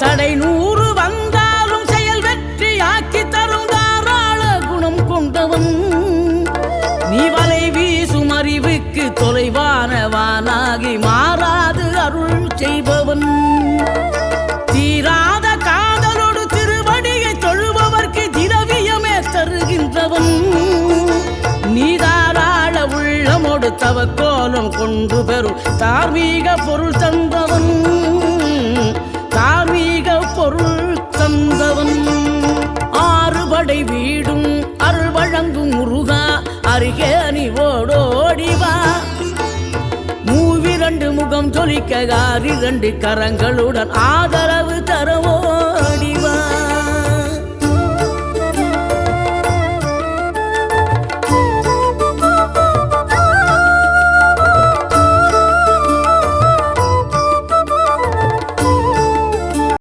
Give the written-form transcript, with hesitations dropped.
தடை 100 வந்தாலும் செயல் வெற்றியாக்கி தரும் தாராள குணம் கொண்டவன் நீ வலை வீசும் அறிவுக்கு தொலைவானவானாகி மாறாது அருள் செய்பவன் தீராத காதலோடு திருவடியை தொழுபவர்க்கு திரவியமே தருகின்றவன் நீதாராள உள்ளமோடு தவக்கோலம் கொண்டு பெறும் தார்மீக பொருள் தந்தவன் தார்மீக பொருள் தந்தவன் ஆறுபடை வீடும் அருள் வழங்கும் முருகா அருகே நீ ஓடோடிவா மூவிரண்டு முகம் ஜொலிக்க 2 கரங்களுடன் ஆதரவு